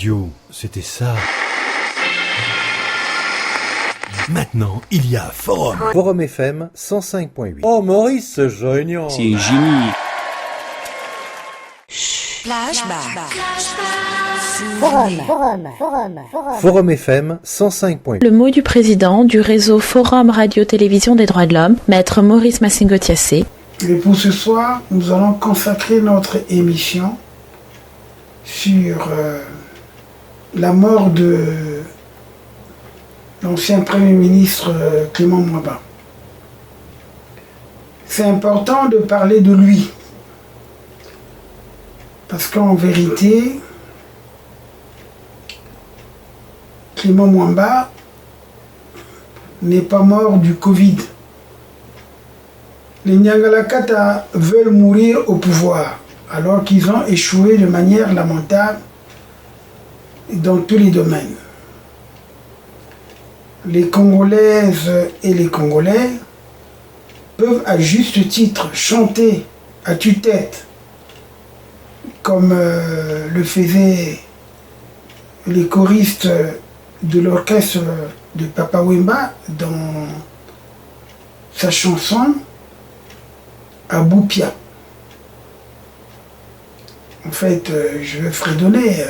radio, c'était ça. Maintenant, il y a Forum. Forum FM 105.8. Oh Maurice, c'est génial. C'est génie. Forum FM 105.8. Le mot du président du réseau Forum Radio-Télévision des droits de l'homme, Maître Maurice Massingo-Thiassé. Et pour ce soir, nous allons consacrer notre émission sur la mort de l'ancien Premier ministre Clément Mwamba. C'est important de parler de lui, parce qu'en vérité, Clément Mwamba n'est pas mort du Covid. Les Nyangalakata veulent mourir au pouvoir, alors qu'ils ont échoué de manière lamentable dans tous les domaines. Les Congolaises et les Congolais peuvent à juste titre chanter à tue-tête, comme le faisaient les choristes de l'orchestre de Papa Wemba dans sa chanson Aboupia. En fait, je vais fredonner.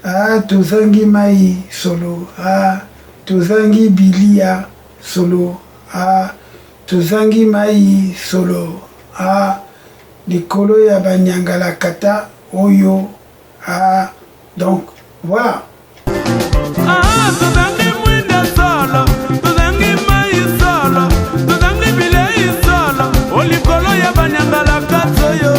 Ah, Tozangi Mai solo. Ah, Tozangi Bilia solo. Ah, Tozangi Mai solo. Ah, Likolo ya Banyangala Kata Oyo. Ah, donc voilà. Ah, Tozangi Mwinda solo. Tozangi Mai solo. Tozangi Bilia solo. Olikolo ya Banyangala Kata Oyo.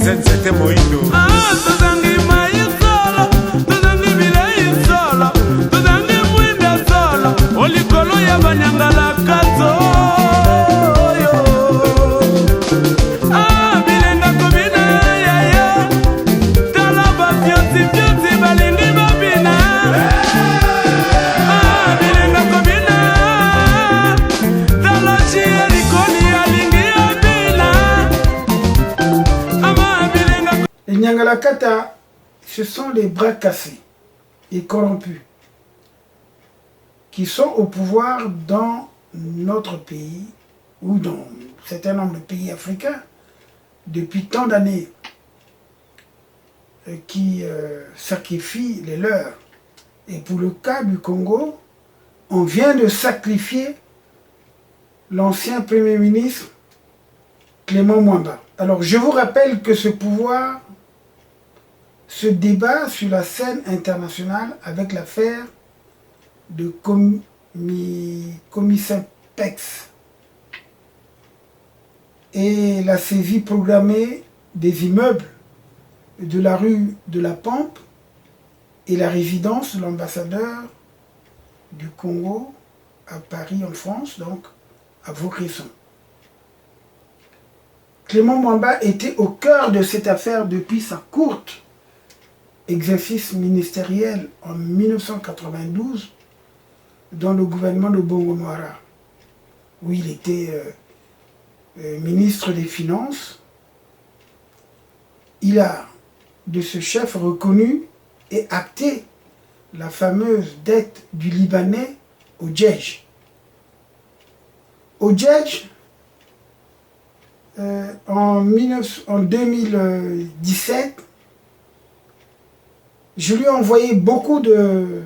C'était Moïdo. Ah, Tozangi Mai solo. Tozangi Bilia solo. Tozangi Mwinda solo. Olikolo ya Banyangala Kata Oyo. Ah, bilenga kobina ya ya. Talaba fioti fioti balingi babina. Ah, bilenga kobina. Taloji elikoli alingi abina. Ama bilenga. Les Nyangalakata, ce sont les bras cassés et corrompus qui sont au pouvoir dans notre pays ou dans un certain nombre de pays africains depuis tant d'années, qui sacrifient les leurs. Et pour le cas du Congo, on vient de sacrifier l'ancien Premier ministre Clément Mwamba. Alors je vous rappelle que ce pouvoir se débat sur la scène internationale avec l'affaire de Comisimpex et la saisie programmée des immeubles de la rue de la Pompe et la résidence de l'ambassadeur du Congo à Paris en France, donc à Vaucresson. Clément Mwamba était au cœur de cette affaire depuis sa courte exercice ministériel en 1992 dans le gouvernement de Bongo Moara, où il était ministre des Finances. Il a, de ce chef, reconnu et acté la fameuse dette du Libanais au Djedj. Au Djedj, en 2017, je lui ai envoyé beaucoup de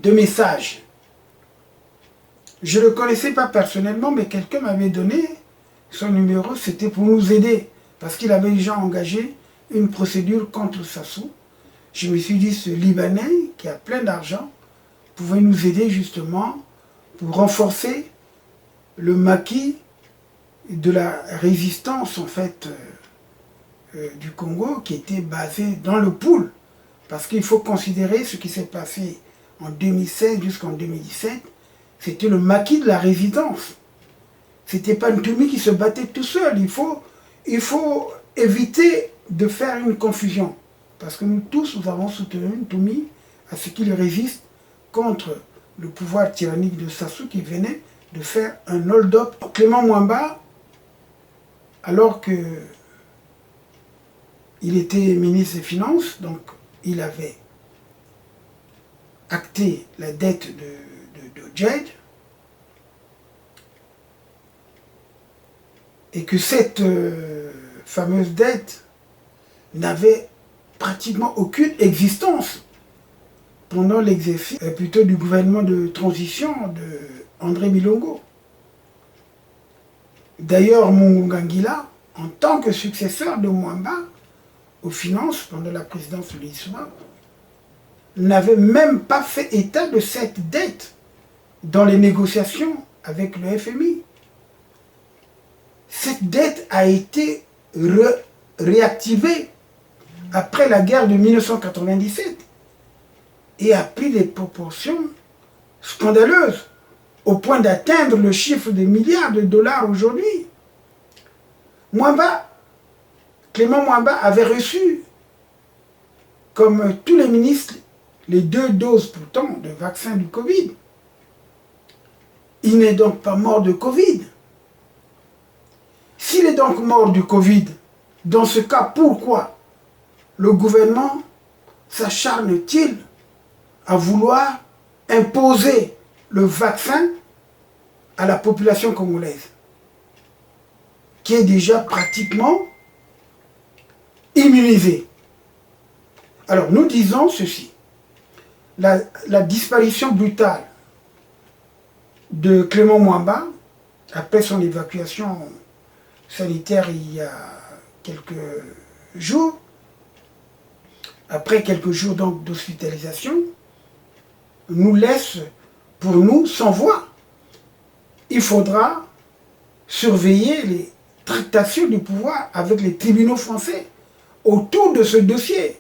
messages. Je ne le connaissais pas personnellement, mais quelqu'un m'avait donné son numéro, c'était pour nous aider, parce qu'il avait déjà engagé une procédure contre Sassou. Je me suis dit, ce Libanais, qui a plein d'argent, pouvait nous aider justement pour renforcer le maquis de la résistance, en fait, du Congo, qui était basée dans le pool. Parce qu'il faut considérer ce qui s'est passé en 2016 jusqu'en 2017, c'était le maquis de la résistance. C'était pas Ntoumi qui se battait tout seul. Il faut éviter de faire une confusion. Parce que nous tous, nous avons soutenu Ntoumi à ce qu'il résiste contre le pouvoir tyrannique de Sassou qui venait de faire un hold-up. Clément Mwamba, alors que il était ministre des Finances, donc il avait acté la dette de Djedj, et que cette fameuse dette n'avait pratiquement aucune existence pendant l'exercice plutôt du gouvernement de transition de André Milongo. D'ailleurs, Mungunga Ngila, en tant que successeur de Mwamba aux finances pendant la présidence de l'ISMA, n'avait même pas fait état de cette dette dans les négociations avec le FMI. Cette dette a été réactivée après la guerre de 1997 et a pris des proportions scandaleuses au point d'atteindre le chiffre de milliards de dollars aujourd'hui. Clément Mwamba avait reçu, comme tous les ministres, les 2 doses pourtant de vaccin du Covid. Il n'est donc pas mort de Covid. S'il est donc mort du Covid, dans ce cas, pourquoi le gouvernement s'acharne-t-il à vouloir imposer le vaccin à la population congolaise, qui est déjà pratiquement immunisée? Alors nous disons ceci, la disparition brutale de Clément Mwamba, après son évacuation sanitaire il y a quelques jours, après quelques jours donc d'hospitalisation, nous laisse pour nous sans voix. Il faudra surveiller les tractations du pouvoir avec les tribunaux français autour de ce dossier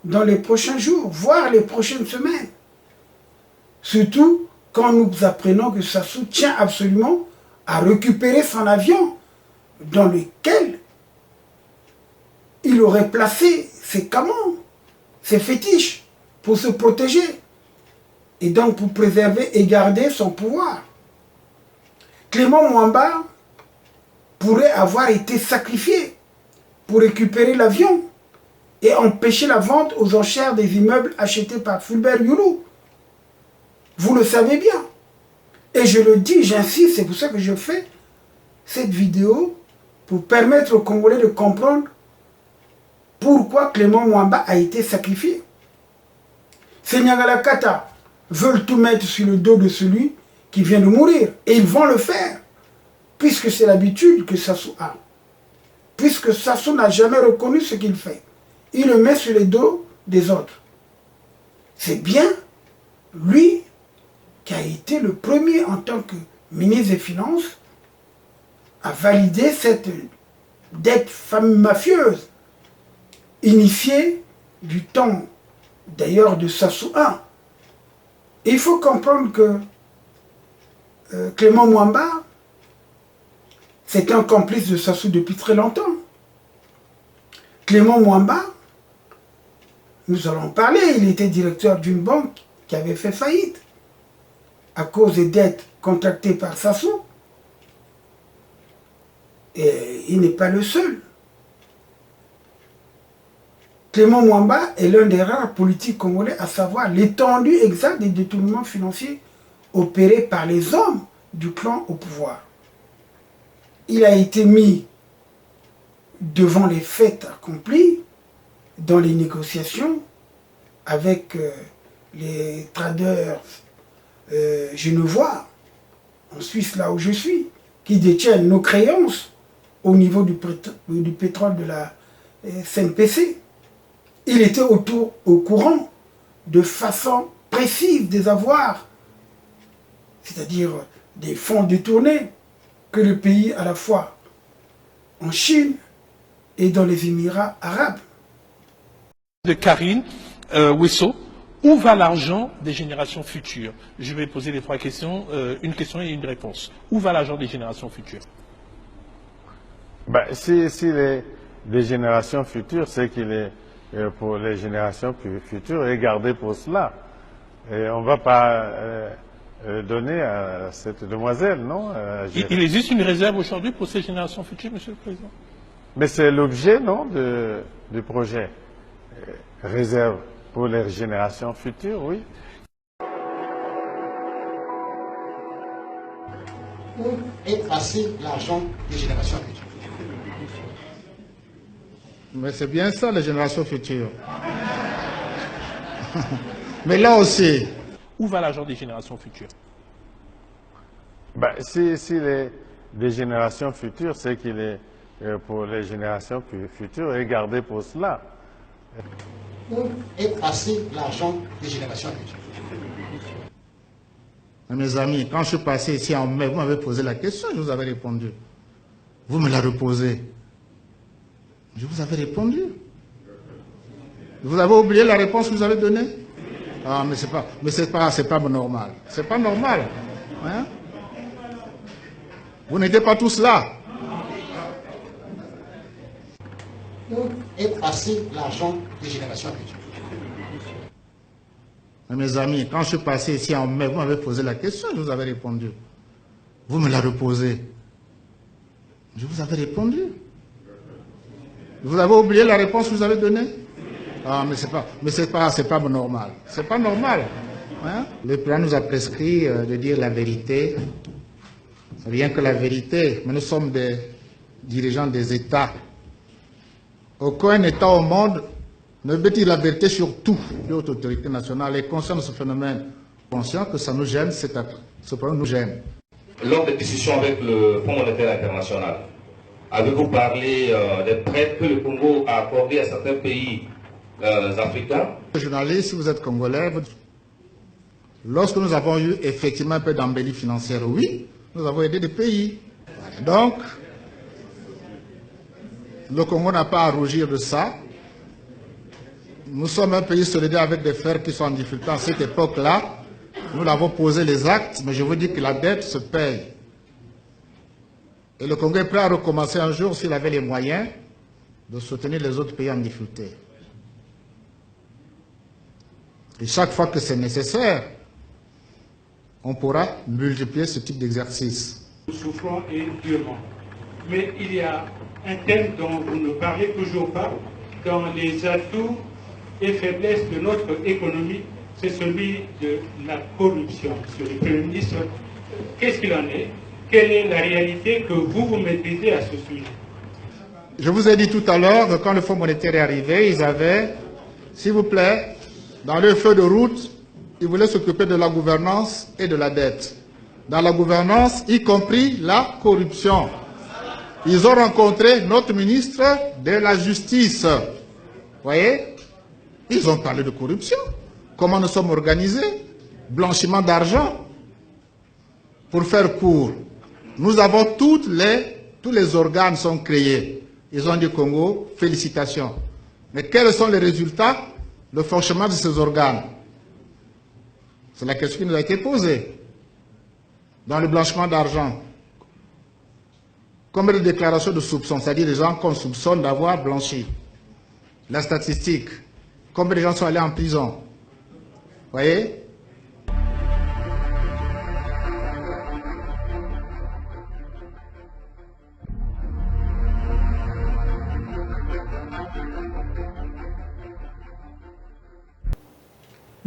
dans les prochains jours, voire les prochaines semaines. Surtout quand nous apprenons que Sassou tient absolument à récupérer son avion dans lequel il aurait placé ses camons, ses fétiches, pour se protéger et donc pour préserver et garder son pouvoir. Clément Mwamba pourrait avoir été sacrifié pour récupérer l'avion et empêcher la vente aux enchères des immeubles achetés par Fulbert Youlou. Vous le savez bien. Et je le dis, j'insiste, c'est pour ça que je fais cette vidéo, pour permettre aux Congolais de comprendre pourquoi Clément Mwamba a été sacrifié. Ces Nyagalakata veulent tout mettre sur le dos de celui qui vient de mourir. Et ils vont le faire, puisque c'est l'habitude que Sassou a. Puisque Sassou n'a jamais reconnu ce qu'il fait. Il le met sur les dos des autres. C'est bien lui qui a été le premier en tant que ministre des Finances à valider cette dette mafieuse initiée du temps d'ailleurs de Sassou I. Et il faut comprendre que Clément Mwamba, c'est un complice de Sassou depuis très longtemps. Clément Mwamba, nous allons parler, il était directeur d'une banque qui avait fait faillite à cause des dettes contractées par Sassou. Et il n'est pas le seul. Clément Mwamba est l'un des rares politiques congolais à savoir l'étendue exacte des détournements financiers opérés par les hommes du clan au pouvoir. Il a été mis devant les faits accomplis dans les négociations avec les traders genevois, en Suisse, là où je suis, qui détiennent nos créances au niveau du pétrole de la CNPC. Il était au courant de façon précise des avoirs, c'est-à-dire des fonds détournés que le pays à la fois en Chine et dans les Émirats arabes. De Karine Wissot, où va l'argent des générations futures? Je vais poser les 3 questions, une question et une réponse. Où va l'argent des générations futures? Si les générations futures, c'est qu'il est pour les générations futures et gardé pour cela. Et on ne va pas donner à cette demoiselle, non? Il existe une réserve aujourd'hui pour ces générations futures, Monsieur le Président? Mais c'est l'objet, non, du projet. Réserve pour les générations futures, oui. Où est passé l'argent des générations futures? Mais c'est bien ça, les générations futures. Mais là aussi. Où va l'argent des générations futures? Ben, si les générations futures, c'est qu'il est pour les générations futures et gardé pour cela. Où est passé l'argent des générations futures? Mes amis, quand je suis passé ici en mai, vous m'avez posé la question, je vous avais répondu. Vous me la reposez. Je vous avais répondu. Vous avez oublié la réponse que vous avez donnée? Ah, mais c'est pas normal. C'est pas normal. Hein? Vous n'étiez pas tous là. Où est passé l'argent des générations futures? Mes amis, quand je suis passé ici en mai, vous m'avez posé la question, je vous avais répondu. Vous me la reposez. Je vous avais répondu. Vous avez oublié la réponse que vous avez donnée? Ah, mais c'est pas normal. C'est pas normal. Hein? Le plan nous a prescrit de dire la vérité. Rien que la vérité. Mais nous sommes des dirigeants des États. Aucun État au monde ne veut dire la vérité sur tout. Les hautes autorités nationales. Et concernant ce phénomène, conscient que ça nous gêne, ce problème nous gêne. Lors des discussions avec le Fonds monétaire international, avez-vous parlé des prêts que le Congo a accordés à certains pays africains? Journaliste, si vous êtes congolais, lorsque nous avons eu effectivement un peu d'embellie financière, oui, nous avons aidé des pays. Donc, le Congo n'a pas à rougir de ça. Nous sommes un pays solidaire avec des frères qui sont en difficulté à cette époque-là. Nous l'avons posé les actes, mais je vous dis que la dette se paye. Et le Congo est prêt à recommencer un jour s'il avait les moyens de soutenir les autres pays en difficulté. Et chaque fois que c'est nécessaire, on pourra multiplier ce type d'exercice. Nous souffrons et durement. Mais il y a un thème dont vous ne parlez toujours pas dans les atouts et faiblesses de notre économie, c'est celui de la corruption. Monsieur le Premier ministre, qu'est-ce qu'il en est? Quelle est la réalité que vous maîtrisez à ce sujet? Je vous ai dit tout à l'heure que quand le Fonds monétaire est arrivé, ils avaient, s'il vous plaît, dans leur feuille de route, ils voulaient s'occuper de la gouvernance et de la dette. Dans la gouvernance, y compris la corruption. Ils ont rencontré notre ministre de la Justice. Vous voyez? Ils ont parlé de corruption. Comment nous sommes organisés? Blanchiment d'argent. Pour faire court, nous avons tous les organes sont créés. Ils ont dit Congo, félicitations. Mais quels sont les résultats? Le fonctionnement de ces organes. C'est la question qui nous a été posée. Dans le blanchiment d'argent, combien de déclarations de soupçons, c'est-à-dire les gens qu'on soupçonne d'avoir blanchi? La statistique, combien de gens sont allés en prison? Vous voyez?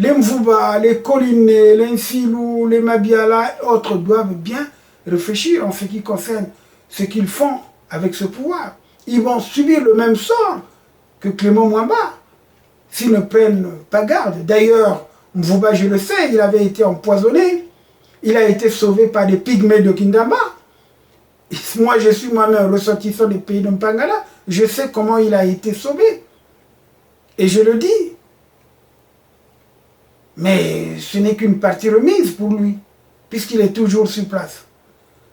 Les Mvouba, les Kolinés, les Nfilou, les Mabiala et autres doivent bien réfléchir en ce qui concerne ce qu'ils font avec ce pouvoir. Ils vont subir le même sort que Clément Mwamba s'ils ne prennent pas garde. D'ailleurs, Mvouba, je le sais, il avait été empoisonné. Il a été sauvé par des pygmées de Kindamba. Moi, je suis moi-même ressortissant des pays de Mpangala. Je sais comment il a été sauvé. Et je le dis. Mais ce n'est qu'une partie remise pour lui, puisqu'il est toujours sur place.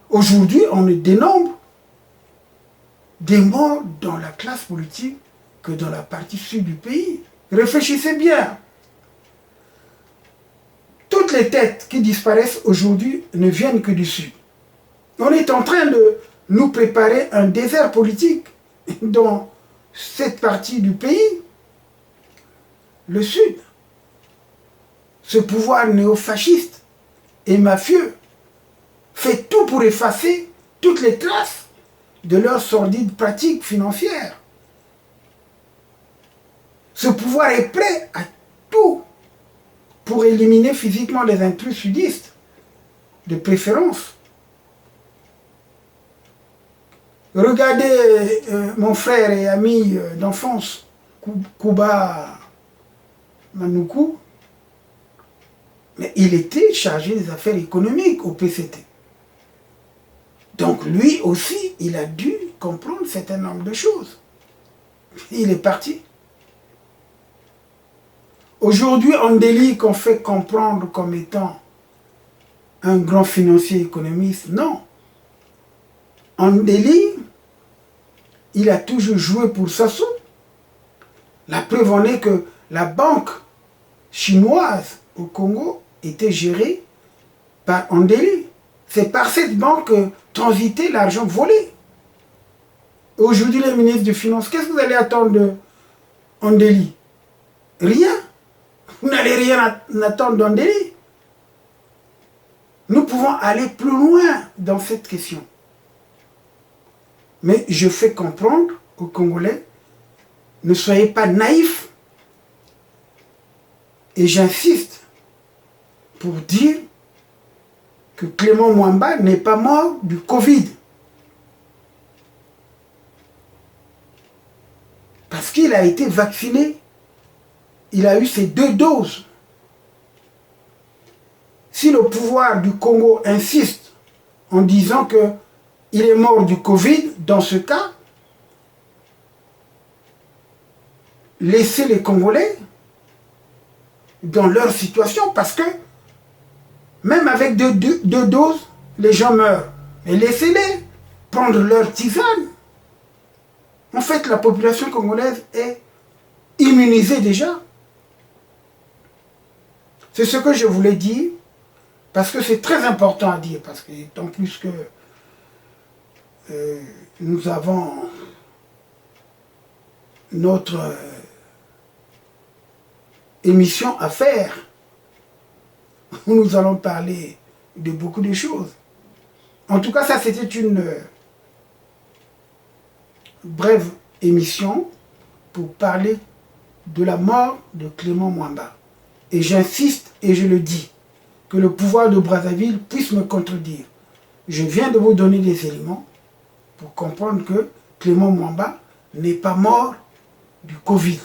Aujourd'hui, on ne dénombre des morts dans la classe politique que dans la partie sud du pays. Réfléchissez bien. Toutes les têtes qui disparaissent aujourd'hui ne viennent que du sud. On est en train de nous préparer un désert politique dans cette partie du pays, le sud. Ce pouvoir néofasciste et mafieux fait tout pour effacer toutes les traces de leurs sordides pratiques financières. Ce pouvoir est prêt à tout pour éliminer physiquement les intrus sudistes, de préférence. Regardez mon frère et ami d'enfance, Kouba Manoukou, mais il était chargé des affaires économiques au PCT. Donc lui aussi, il a dû comprendre un certain nombre de choses. Il est parti. Aujourd'hui, Andéli qu'on fait comprendre comme étant un grand financier économiste, non. Andéli, il a toujours joué pour Sassou. La preuve en est que la banque chinoise au Congo était gérée par Andéli. C'est par cette banque que transitait l'argent volé. Aujourd'hui, les ministres des Finances, qu'est-ce que vous allez attendre de Andéli? Rien. Vous n'allez rien attendre d'Andéli. Nous pouvons aller plus loin dans cette question. Mais je fais comprendre aux Congolais, ne soyez pas naïfs. Et j'insiste pour dire que Clément Mwamba n'est pas mort du Covid. Parce qu'il a été vacciné. Il a eu ses 2 doses. Si le pouvoir du Congo insiste en disant qu'il est mort du Covid, dans ce cas, laissez les Congolais dans leur situation, parce que même avec deux doses, les gens meurent. Mais laissez-les prendre leur tisane. En fait, la population congolaise est immunisée déjà. C'est ce que je voulais dire, parce que c'est très important à dire, parce que tant plus que nous avons notre émission à faire, où nous allons parler de beaucoup de choses. En tout cas, ça c'était une brève émission pour parler de la mort de Clément Mwamba. Et j'insiste et je le dis, que le pouvoir de Brazzaville puisse me contredire. Je viens de vous donner des éléments pour comprendre que Clément Mwamba n'est pas mort du Covid.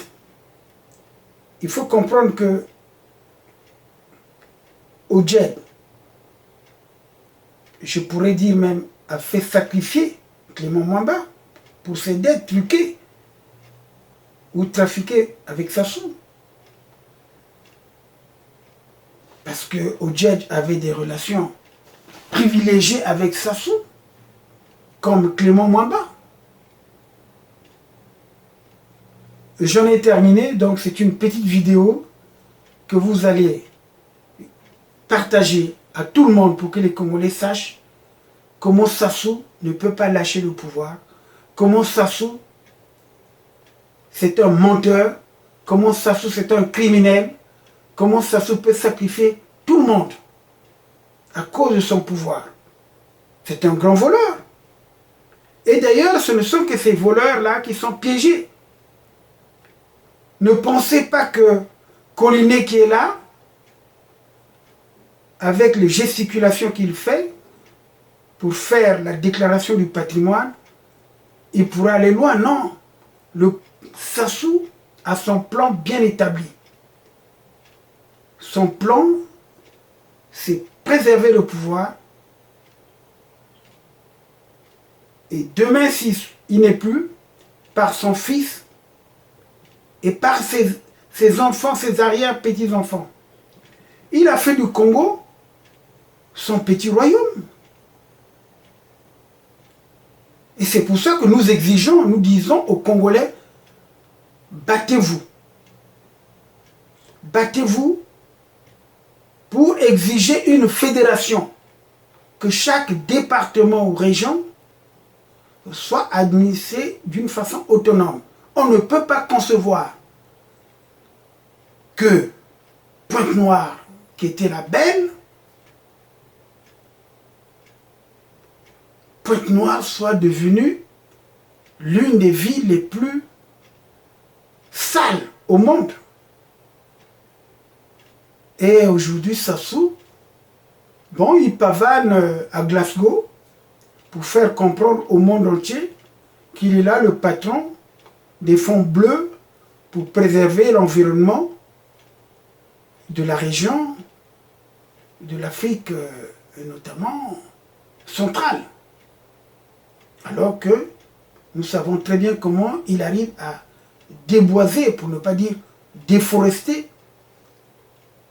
Il faut comprendre que Odjed, je pourrais dire même, a fait sacrifier Clément Mwamba pour ses dettes truquées ou trafiquées avec Sassou. Parce que Odjed avait des relations privilégiées avec Sassou, comme Clément Mwamba. J'en ai terminé, donc c'est une petite vidéo que vous allez partager à tout le monde pour que les Congolais sachent comment Sassou ne peut pas lâcher le pouvoir, comment Sassou c'est un menteur, comment Sassou c'est un criminel, comment Sassou peut sacrifier tout le monde à cause de son pouvoir. C'est un grand voleur. Et d'ailleurs, ce ne sont que ces voleurs-là qui sont piégés. Ne pensez pas que Collinet qui est là, avec les gesticulations qu'il fait, pour faire la déclaration du patrimoine, il pourra aller loin. Non. Le Sassou a son plan bien établi. Son plan, c'est préserver le pouvoir. Et demain, s'il n'est plus, par son fils et par ses enfants, ses arrière-petits-enfants. Il a fait du Congo son petit royaume. Et c'est pour ça que nous exigeons, nous disons aux Congolais, battez-vous. Battez-vous pour exiger une fédération, que chaque département ou région soit administré d'une façon autonome. On ne peut pas concevoir que Pointe-Noire, qui était la belle, Pointe-Noire soit devenue l'une des villes les plus sales au monde. Et aujourd'hui, Sassou, bon, il pavane à Glasgow pour faire comprendre au monde entier qu'il est là le patron des fonds bleus pour préserver l'environnement de la région, de l'Afrique notamment centrale. Alors que nous savons très bien comment il arrive à déboiser, pour ne pas dire déforester.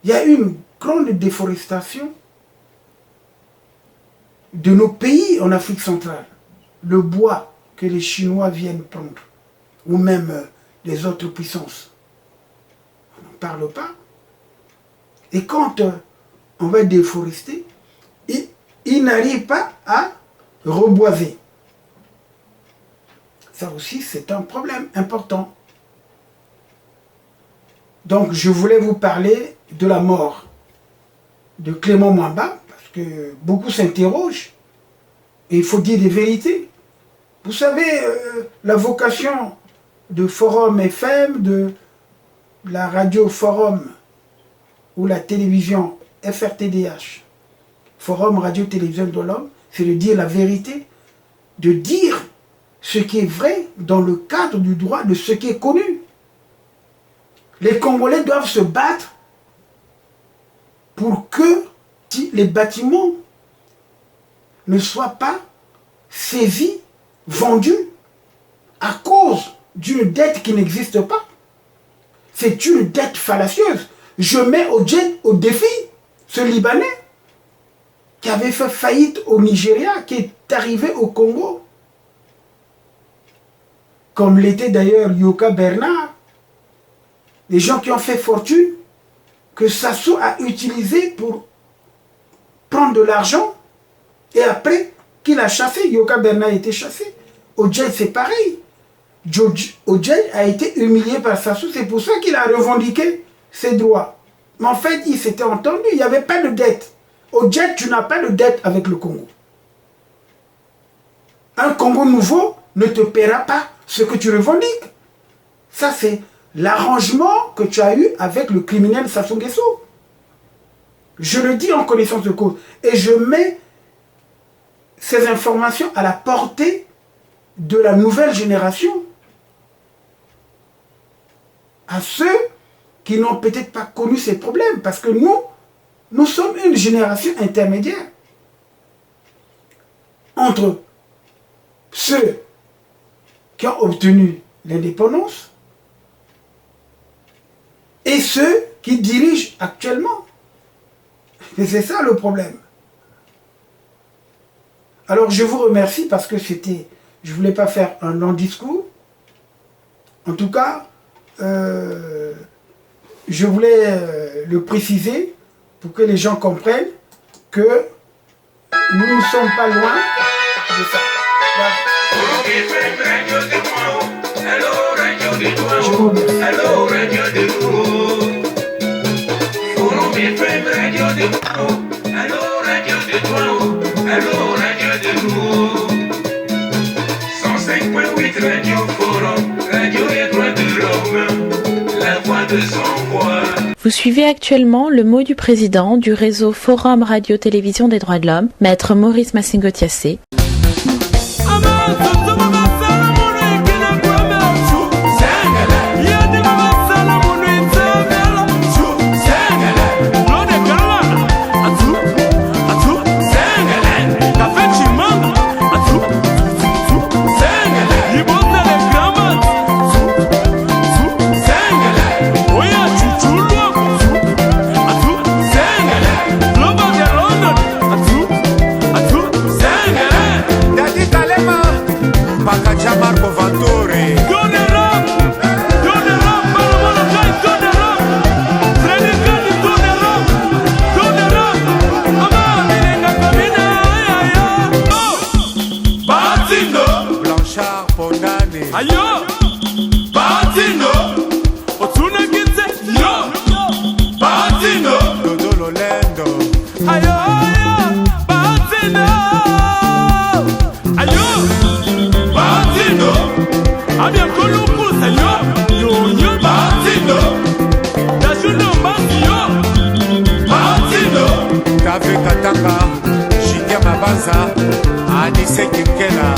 Il y a une grande déforestation de nos pays en Afrique centrale. Le bois que les Chinois viennent prendre, ou même les autres puissances. On n'en parle pas. Et quand on va déforester, il n'arrive pas à reboiser. Ça aussi, c'est un problème important. Donc, je voulais vous parler de la mort de Clément Mwamba, parce que beaucoup s'interrogent, et il faut dire des vérités. Vous savez, la vocation de Forum FM, de la radio Forum, ou la télévision FRTDH, Forum Radio Télévision de l'Homme, c'est de dire la vérité, de dire ce qui est vrai dans le cadre du droit de ce qui est connu. Les Congolais doivent se battre pour que les bâtiments ne soient pas saisis, vendus à cause d'une dette qui n'existe pas. C'est une dette fallacieuse. Je mets au défi ce Libanais qui avait fait faillite au Nigeria, qui est arrivé au Congo, comme l'était d'ailleurs Yoka Bernard, des gens qui ont fait fortune, que Sassou a utilisé pour prendre de l'argent, et après qu'il a chassé, Yoka Bernard a été chassé. Odjay, c'est pareil. Odjay a été humilié par Sassou, c'est pour ça qu'il a revendiqué ses droits. Mais en fait, il s'était entendu, il n'y avait pas de dette. Odjay, tu n'as pas de dette avec le Congo. Un Congo nouveau ne te paiera pas ce que tu revendiques. Ça, c'est l'arrangement que tu as eu avec le criminel Sassou Nguesso. Je le dis en connaissance de cause. Et je mets ces informations à la portée de la nouvelle génération. À ceux qui n'ont peut-être pas connu ces problèmes. Parce que nous sommes une génération intermédiaire entre ceux qui ont obtenu l'indépendance et ceux qui dirigent actuellement. Et c'est ça le problème. Alors je vous remercie parce que je ne voulais pas faire un long discours. En tout cas, je voulais le préciser pour que les gens comprennent que nous ne sommes pas loin de ça. Voilà. Je vous Vous suivez actuellement le mot du président du réseau Forum Radio Télévision des Droits de l'Homme, Maître Maurice Massingo Thiassé. Sangala, Abia Kolukusa yo Martino. Dajuno Mbasi yo Martino. Kave Katanga, Jitia Mabaza, Anise Kinkela.